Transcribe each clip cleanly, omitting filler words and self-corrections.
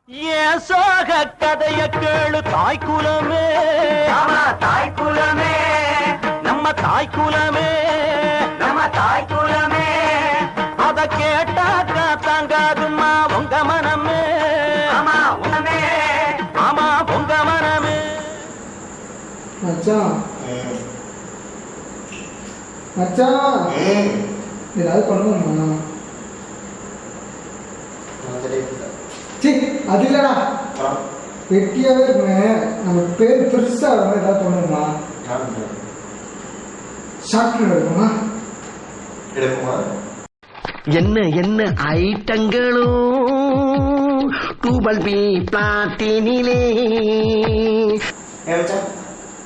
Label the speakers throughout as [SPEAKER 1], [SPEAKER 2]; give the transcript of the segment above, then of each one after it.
[SPEAKER 1] ஏன் சோக கதைய கேளு தாய்க்குலமே, தாய்க்குலமே, நம்ம தாய்க்குலமே, நம்ம தாய்க்குலமே, அத கேட்டாக்கா தாங்காதுமா உங்க மனமே, ஆமா உனமே, ஆமா உங்க மனமே.
[SPEAKER 2] மச்சான் மச்சான் ஏதாவது பண்ணுவோம்மா? அது இல்லடா, வெட்டியாவே இருக்குமே, நம்ம பேர் பெருசா ஏதாவது பண்ணுவோமா? ஷார்ட் எடுக்குமா?
[SPEAKER 3] என்ன என்ன ஐட்டங்களும் டூபல் பி பிளாட்டினிலே.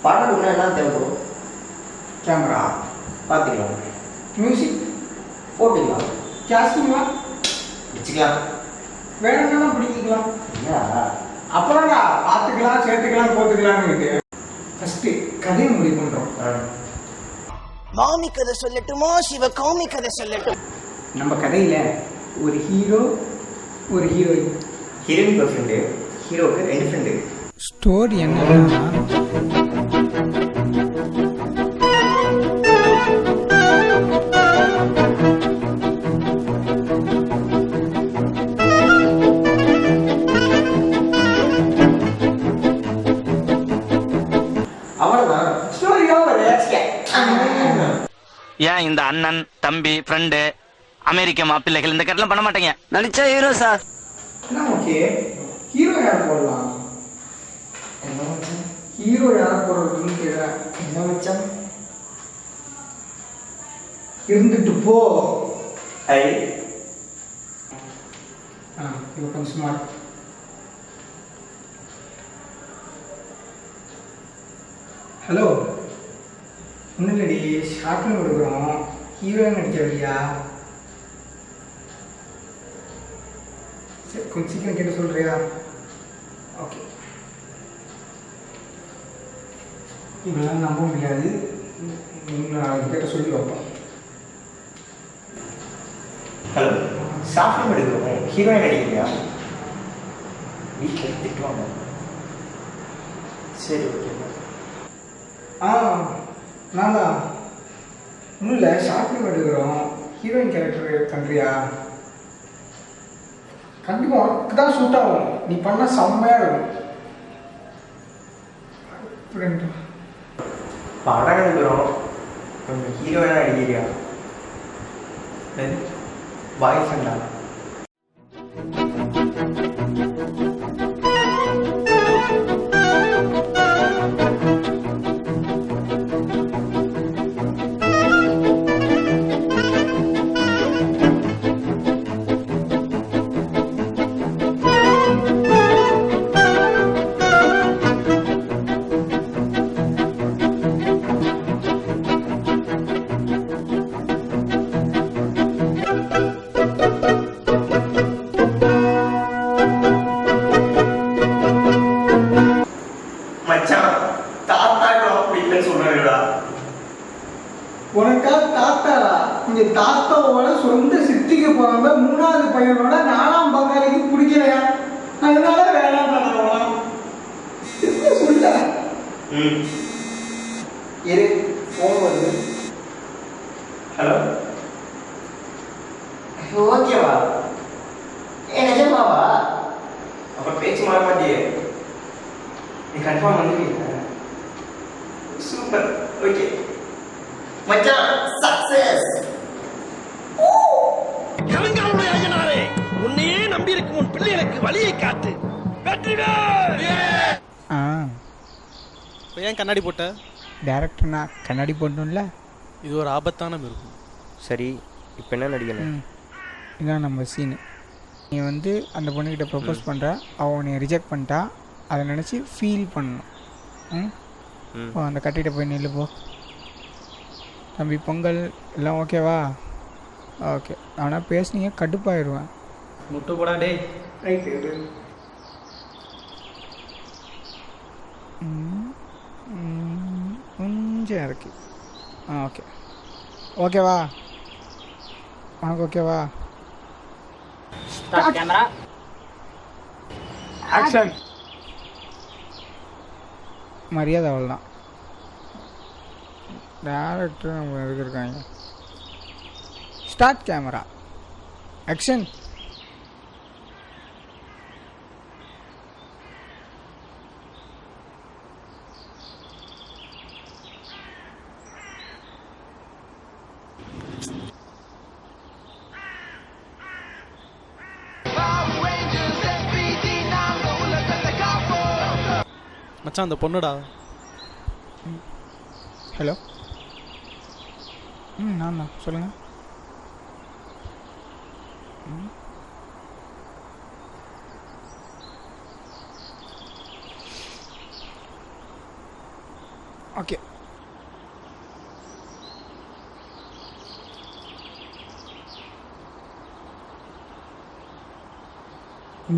[SPEAKER 4] பாடல் என்ன தேவைப்படும்?
[SPEAKER 2] கேமரா
[SPEAKER 4] பார்த்துக்கலாம்,
[SPEAKER 2] மியூசிக்
[SPEAKER 4] போட்டுக்கலாம்,
[SPEAKER 2] கேஸ்டிங்களா
[SPEAKER 4] வச்சுக்கலாம்,
[SPEAKER 2] வேணும்னா பிடிக்கலாம்.
[SPEAKER 4] அப்பதான்டா
[SPEAKER 2] பார்த்துக்கலாம், சேர்த்துக்கலாம், போட்டுக்கலாம்னு இருக்கு. ஃபர்ஸ்ட் கதையை முடிவு பண்றோம்.
[SPEAKER 3] மாமி கதை சொல்லட்டுமா சிவ கௌமி கதை சொல்லட்டும்?
[SPEAKER 2] நம்ம கதையில ஒரு ஹீரோ ஒரு ஹீரோயின்.
[SPEAKER 4] ஹீரோயின் ஒரு ஃப்ரெண்டு, ஹீரோக்கு 2 ஃப்ரெண்டு.
[SPEAKER 2] ஸ்டோரி என்னன்னா,
[SPEAKER 4] அவ்வளவுதான், ஸ்டோரி ஓவர்.
[SPEAKER 1] ஏன் இந்த அண்ணன் தம்பி ஃப்ரெண்டு அமெரிக்க மாப்பிள்ளைகள் இந்த கட்டெல்லாம் பண்ண மாட்டேங்க?
[SPEAKER 3] நடிச்சா ஹீரோ சார்.
[SPEAKER 2] ஓகே, ஹீரோ யார் போடலாம்? ஹீரோ யார் போடுறதுன்னு கேட்குறேன்.
[SPEAKER 4] என்ன மச்சான்?
[SPEAKER 2] இருந்துட்டு போ.
[SPEAKER 4] ஐ
[SPEAKER 2] இப்போ கொஞ்சம் ஸ்மார்ட். ஹலோ, ஒன்றும் இல்லடி, ஷார்ட்னு கொடுக்குறோம், ஹீரோயின் நடிக்க வழியா? சரி, கொஞ்சம் சீக்கிரம் கேட்டு சொல்கிறியா? ஓகே, இதெல்லாம் நம்ப முடியாது, நான் கேட்ட சொல்லி வைப்போம்.
[SPEAKER 4] ஹலோ, சாப்பிட்டு எடுக்கிறோம், ஹீரோயின் நடிக்கிறியா? வீட்டில் திட்டுவாங்க. சரி, ஓகே.
[SPEAKER 2] நான் தான். ஒன்றும் இல்லை, ஷார்ட் ஃபிலிம் எடுக்கிறோம், ஹீரோயின் கேரக்டர் பண்ணுறியா? கண்டிப்பாக உனக்கு தான் சூட் ஆகும், நீ பண்ணால் செம்மையாக இருக்கும்.
[SPEAKER 4] படம் எடுக்கிறோம், கொஞ்சம் ஹீரோயினாக நடிக்கிறியா? பாய் ஃப்ரெண்டா?
[SPEAKER 2] உனக்கா தாத்தாரா? இங்க தாத்தாவோட சொந்த சித்திக்கு போகாம 3வது பையனோட 4ஆம் பங்காளிக்கு பிடிக்கலையா? அதனால வேணாம் சொல்ல.
[SPEAKER 4] இரு, ஃபோன் வருது. ஹலோ, ஓகேவா? நிஜமாவா? அப்புறம் பேச்சு மாற மாட்டியே, நீ கன்ஃபார்ம் பண்ணுவீங்க? சூப்பர், ஓகே மச்சான், சக்சஸ்.
[SPEAKER 3] கலங்காலுடைய ஐயனாரே, உன்னையே நம்பி இருக்கும் உன் பிள்ளைகளுக்கு வழியை காட்டு.
[SPEAKER 5] இப்போ ஏன் கண்ணாடி போட்ட?
[SPEAKER 2] டேரக்டர்னா கண்ணாடி போடணும்ல,
[SPEAKER 5] இது ஒரு ஆபத்தான மிருகம்.
[SPEAKER 4] சரி, இப்போ என்ன நடிக்கணும்?
[SPEAKER 2] இதான் நம்ம சீனு. நீ வந்து அந்த பொண்ணுக்கிட்ட ப்ரப்போஸ் பண்ணுற, அவன் உன்னை ரிஜெக்ட் பண்ணிட்டா, அதை நினச்சி ஃபீல் பண்ணணும். அந்த கட்டிகிட்ட போய் நில்லு போ. தம்பி, பொங்கல் எல்லாம் ஓகேவா? ஓகே, ஆனால் பேசுனீங்க கடுப்பாயிடுவேன்.
[SPEAKER 5] முட்டு போடா டேய்.
[SPEAKER 2] ரைட்டு. கொஞ்சம் இருக்கு. ஓகே, ஓகேவா? உனக்கு ஓகேவா?
[SPEAKER 1] Camera
[SPEAKER 2] action. மரியாதை அவ்வளோதான். டேரக்டர் நம்ம இருக்காங்க. Start camera. ஆக்ஷன்.
[SPEAKER 5] மச்சான் அந்த பொண்ணுடா.
[SPEAKER 2] ஹலோ. நான் தான் சொல்லுங்கள். ஓகே.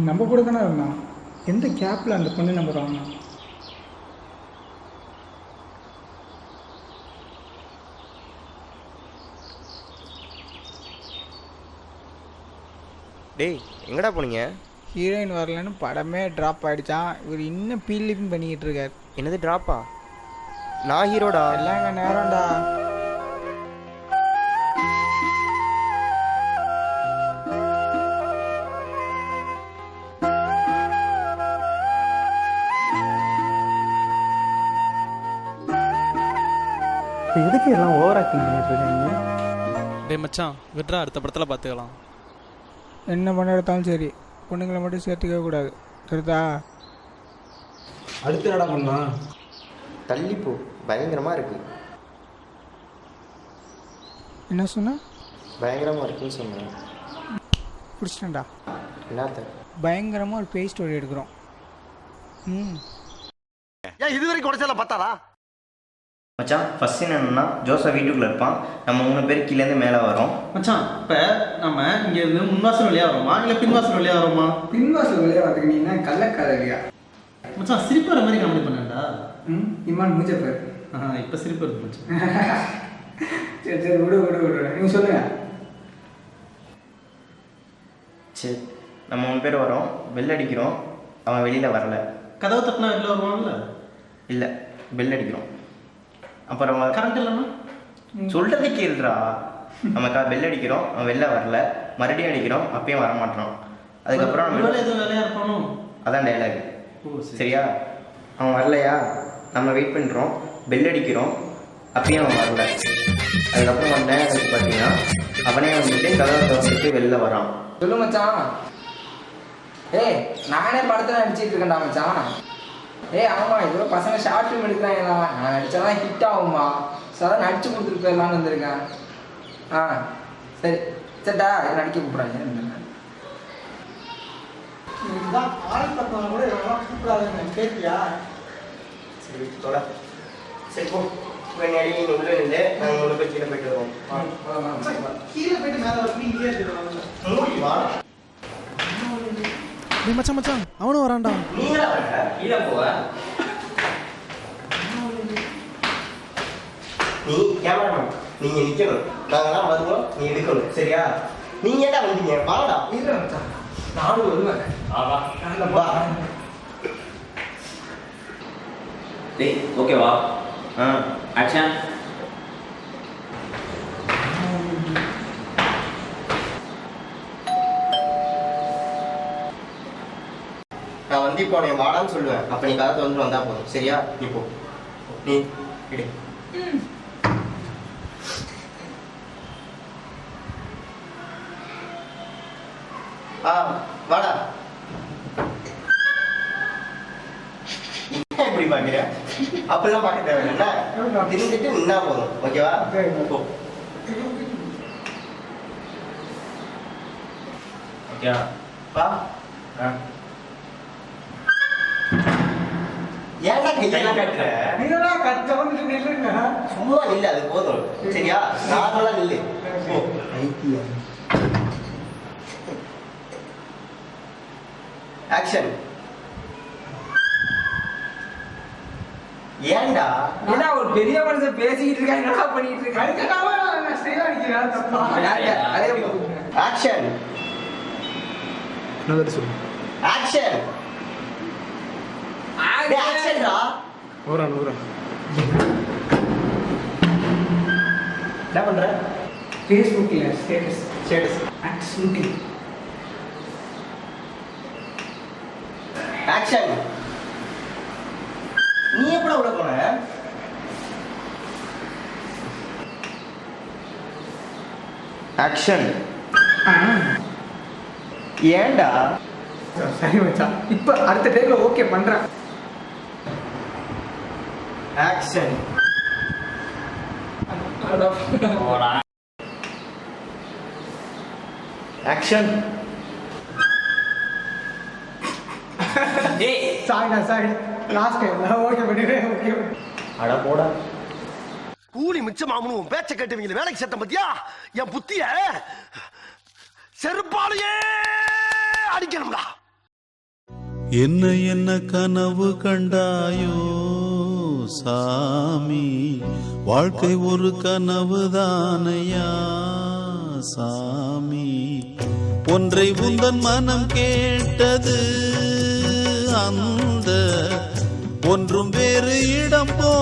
[SPEAKER 2] நம்ம கூட தானே இருந்தான். எந்த கேப்பில் அந்த பொண்ணு நம்பர் வாங்கினா?
[SPEAKER 6] டேய் எங்கடா போனீங்க?
[SPEAKER 2] ஹீரோயின் வரலன்னு படமே ட்ராப் ஆகிடுச்சான். இவர் இன்னும் பீலிங் பண்ணிக்கிட்டு இருக்கார்.
[SPEAKER 6] என்னது ட்ராப்பா? நான் ஹீரோடா.
[SPEAKER 2] எல்லாம் எங்கள் நேரம்டா.
[SPEAKER 7] எதுக்கு எல்லாம் ஓவர் ஆக்டிங் பண்ணிட்டு இருக்கீங்க?
[SPEAKER 5] டேய் மச்சான் விட்றா, அடுத்த படத்தில் பார்த்துக்கலாம்.
[SPEAKER 2] என்ன பண்ண எடுத்தாலும் சரி, பொண்ணுங்களை மட்டும் சேர்த்துக்க கூடாது. தெரியுதா?
[SPEAKER 7] அடுத்து என்னடா பண்ணா?
[SPEAKER 6] தள்ளிப்போ, பயங்கரமா இருக்கு.
[SPEAKER 2] என்ன சொன்ன?
[SPEAKER 6] பயங்கரமா இருக்குன்னு சொன்னேன்.
[SPEAKER 2] பிடிச்சிட்டேன்டா.
[SPEAKER 6] என்னத்த?
[SPEAKER 2] பயங்கரமாக ஒரு பேய் ஸ்டோரி எடுக்கிறோம்.
[SPEAKER 8] ஏன் இது வரைக்கும் உடச்சல பார்த்தாரா?
[SPEAKER 1] மச்சான் ஃபர்ஸ்ட் சீன் என்னன்னா ஜோசப் வீட்டுக்குள்ள இருப்பான். நம்ம 3 பேர் கீழேருந்து மேலே வரோம்.
[SPEAKER 5] மச்சான் இப்போ நம்ம இங்கே இருந்து முன்வாசல் வழியாக வரோமா இல்லை பின்வாசல் வழியாக வரோமா?
[SPEAKER 2] பின்வாசல் வழியாக வரதுக்கு நீ என்ன கள்ளக்காதலியா?
[SPEAKER 5] மச்சான் சிரிப்பு வர மாதிரி காமெடி பண்ணேன்டா.
[SPEAKER 2] இமான் மூஞ்ச பேர்.
[SPEAKER 5] இப்போ சிரிப்பு வருது மச்சான்.
[SPEAKER 2] சரி சரி விடு விடு விடு, நீங்கள் சொல்லுங்க.
[SPEAKER 1] சரி நம்ம 3 பேர் வரோம், பெல் அடிக்கிறோம். அவன் வெளியில் வரல.
[SPEAKER 5] கதவை தட்டினா வெளில வருவான்ல?
[SPEAKER 1] இல்லை, பெல் அடிக்கிறோம். அப்புறம்
[SPEAKER 5] கரண்ட் இல்லைன்னா
[SPEAKER 1] சொல்றது கேள்றா. நமக்கு பெல் அடிக்கிறோம், அவன் வெளில வரல. மறுபடியும் அடிக்கிறோம், அப்பயும் வரமாட்டான். அதுக்கப்புறம்
[SPEAKER 5] எதுவும் வேலையாக இருப்பானோ?
[SPEAKER 1] அதான் டைலாக். சரியா? அவன் வரலையா, நம்ம வெயிட் பண்ணுறோம், பெல் அடிக்கிறோம், அப்பயும் அவன் வரல. அதுக்கப்புறம் அவன் நேரம் பார்த்தீங்கன்னா அவனே வந்துட்டு கதவை திறந்துட்டு வெளில வரான்.
[SPEAKER 9] சொல்லு மச்சான். ஏய் நானே படத்தில் நடிச்சிட்டு இருக்கேன்டா மச்சான். ஏய் ஆமாம், ஏதோ பசங்க ஷார்ட் ஃபிலிம் எடுக்கிறாங்களா, நான் நடிச்சாதான் ஹிட் ஆகுமா, சார் நடிச்சு கொடுத்துட்டு போயிடலான்னு வந்திருக்கேன். சரி சரிடா, நடிக்க கூப்பிட்றாங்க.
[SPEAKER 6] சரி தோடா. சரி போ, பின்னாடி உள்ள நின்று நாங்கள் 3 பேர் கீழே போயிட்டு வருவோம்.
[SPEAKER 5] கீழே போயிட்டு மேலே வரணும். இங்கேயே
[SPEAKER 6] மூடி வா.
[SPEAKER 5] டேய் மச்சான் மச்சான் அவனும் வரான்டா.
[SPEAKER 6] நீங்களா வர கீழே போவ. நீ கேமராமேன், நீங்க நிக்கணும். நாங்கெல்லாம் வருவோம், நீ எடுக்கணும். சரியா? நீங்க ஏன்டா வந்தீங்க? வாடா.
[SPEAKER 9] இல்லை மச்சான், நானும் வருவேன்.
[SPEAKER 6] வா.
[SPEAKER 1] டேய் ஓகேவா? ஆக்ஷன்.
[SPEAKER 6] நான் வந்து இப்போ உன்னை வாடான்னு சொல்லுவேன். அப்போ நீ கதை வந்து வந்தா போதும். சரியா? நீ போ, நீ எடு. வாடா. எப்படி பாக்குற? அப்படிலாம் பார்க்க தேவையில்லை. திரும்பிட்டு நின்னா போதும். ஓகேவா? போ.
[SPEAKER 1] ஓகே
[SPEAKER 6] வா. ஏன்டா கையெல்லாம் கட்டுற? சும்மா நில்லு, அது போதும். சரியா? நார்மலா நில்லு. போ. ஆக்ஷன். ஏன்டா?
[SPEAKER 9] ஏன்னா ஒரு பெரிய மனுஷன் பேசிக்கிட்டு இருக்கா, என்னடா பண்ணிட்டு இருக்காங்க?
[SPEAKER 6] ஆக்ஷன்.
[SPEAKER 7] சொல்லு.
[SPEAKER 6] ஆக்ஷன். ஆக்ஷன்டா.
[SPEAKER 7] ஊரன் ஊரன்
[SPEAKER 6] என்ன பண்ற?
[SPEAKER 2] ஃபேஸ்புக்கில் ஸ்டேட்டஸ்
[SPEAKER 6] ஸ்டேட்டஸ்.
[SPEAKER 2] ஷூட்டிங்.
[SPEAKER 6] ஆக்ஷன். நீ எப்படா உள்ள போன?
[SPEAKER 1] ஆக்ஷன். ஏன்டா?
[SPEAKER 2] சரி மச்சான், இப்போ அடுத்த டைமில் ஓகே பண்ணுறேன்.
[SPEAKER 6] Action.
[SPEAKER 1] Action.
[SPEAKER 2] Sorry last time okay பண்ணிடுறேன். ஓகே
[SPEAKER 1] அட போடா.
[SPEAKER 8] கூலி மிச்சமாமனு உன் பேச்ச கேட்டுவீங்க வேலைக்கு சேர்த்த பத்தியா என் புத்திய செருப்பாலேயே அடிக்கணும்டா.
[SPEAKER 10] என்ன என்ன கனவு கண்டாயோ சாமி, வாழ்க்கை ஒரு கனவு தானையா சாமி, ஒன்றை உந்தன் மனம் கேட்டது, அந்த ஒன்றும் வேறு இடம் போ